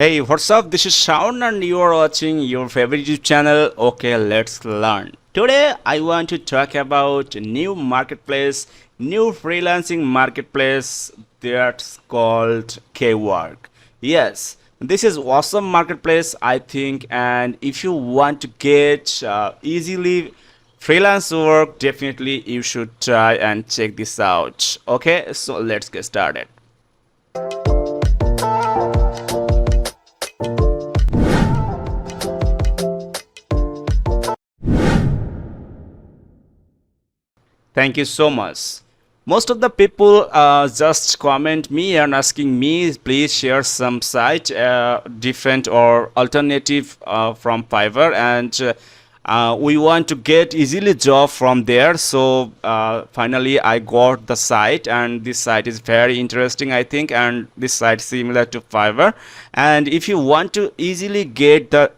Hey, what's up? This is Shaun and you are watching your favorite YouTube channel. Okay, let's learn. Today, I want to talk about a new marketplace, new freelancing marketplace that's called kwork. Yes, this is awesome marketplace, I think, and if you want to get easily freelance work, definitely you should try and check this out. Okay, so let's get started. Thank you so much. Most of the people just comment me and asking me, please share some site, different or alternative from Fiverr, and we want to get easily job from there. So finally, I got the site, and this site is very interesting, I think, and this site similar to Fiverr. And if you want to easily get the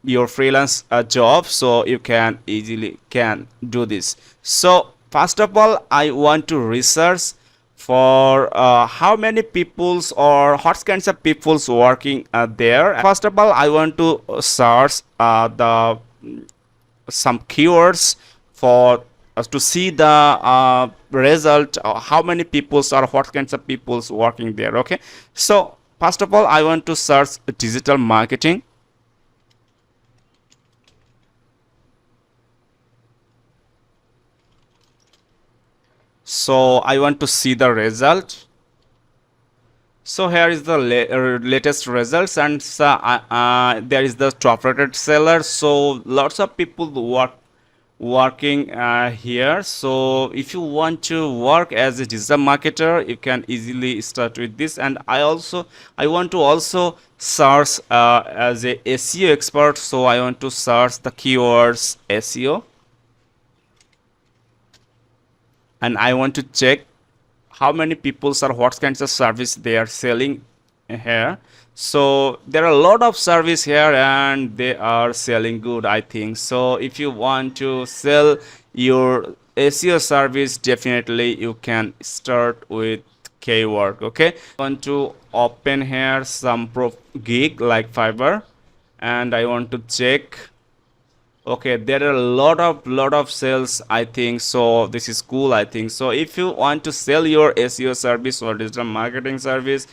your freelance job, so you can easily can do this. So first of all, I want to research for how many peoples or what kinds of peoples working there. First of all, I want to search the some keywords for to see the result, how many peoples or what kinds of peoples working there. Okay, so first of all, I want to search digital marketing. So I want to see the result. So here is the latest results, and there is the top rated seller. So lots of people working here. So if you want to work as a digital marketer, you can easily start with this. And I want to also search as a SEO expert. So I want to search the keywords SEO, and I want to check how many people or what kinds of service they are selling here. So there are a lot of service here and they are selling good, I think. So if you want to sell your SEO service, definitely you can start with kwork. Okay, I want to open here some gig like Fiverr, and I want to check. Okay, there are a lot of sales, I think. So this is cool, I think. So if you want to sell your SEO service or digital marketing service,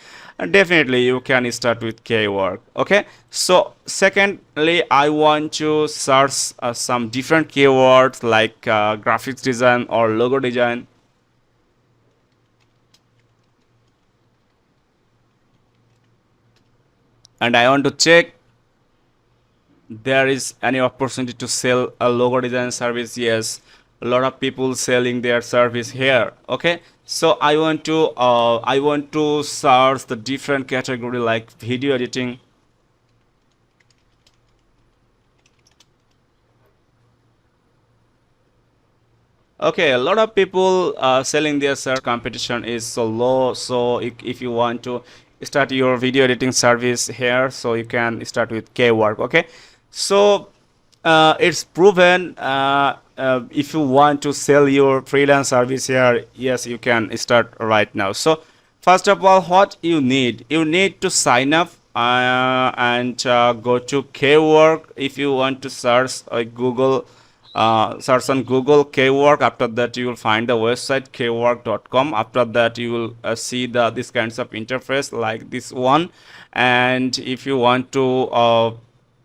definitely you can start with kwork. Okay, so secondly, I want to search some different keywords like graphics design or logo design. And I want to check there is any opportunity to sell a logo design service. Yes, a lot of people selling their service here. Okay, so I want to search the different category like video editing. Okay, a lot of people selling their service. Competition is so low, so if you want to start your video editing service here, so you can start with kwork. Okay, so it's proven if you want to sell your freelance service here, yes, you can start right now. So first of all, what you need to sign up and go to kwork. If you want to search Google, search on Google kwork. After that, you will find the website kwork.com. After that, you will see this kinds of interface like this one. And if you want to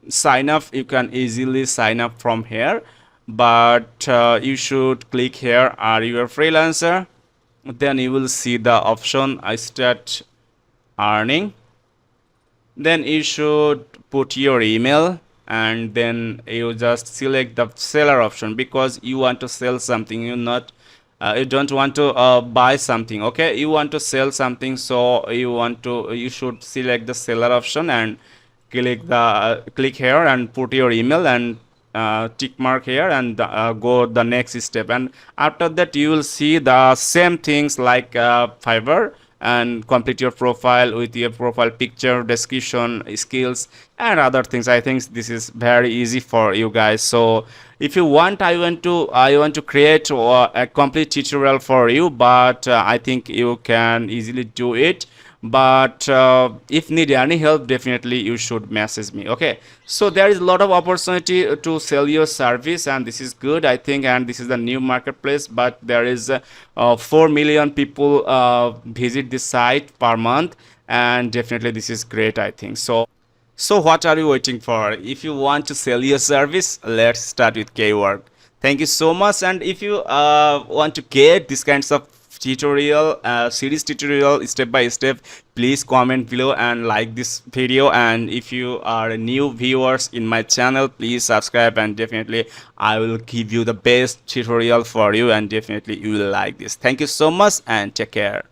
sign up, you can easily sign up from here, but you should click here, are you a freelancer? Then you will see the option I start earning. Then you should put your email, and then you just select the seller option because you want to sell something. You don't want to buy something. Okay, you want to sell something, so you should select the seller option and click here and put your email and tick mark here and go the next step. And after that, you will see the same things like Fiverr, and complete your profile with your profile picture, description, skills, and other things. I think this is very easy for you guys. So if you want, I want to create a complete tutorial for you, but I think you can easily do it but if need any help, definitely you should message me. Okay, so there is a lot of opportunity to sell your service, and this is good, I think, and this is the new marketplace. But there is 4 million people visit this site per month, and definitely this is great, I think. So what are you waiting for? If you want to sell your service, let's start with kwork. Thank you so much. And if you want to get this kinds of tutorial, series tutorial step by step, please comment below and like this video. And if you are new viewers in my channel, please subscribe, and definitely I will give you the best tutorial for you, and definitely you will like this. Thank you so much and take care.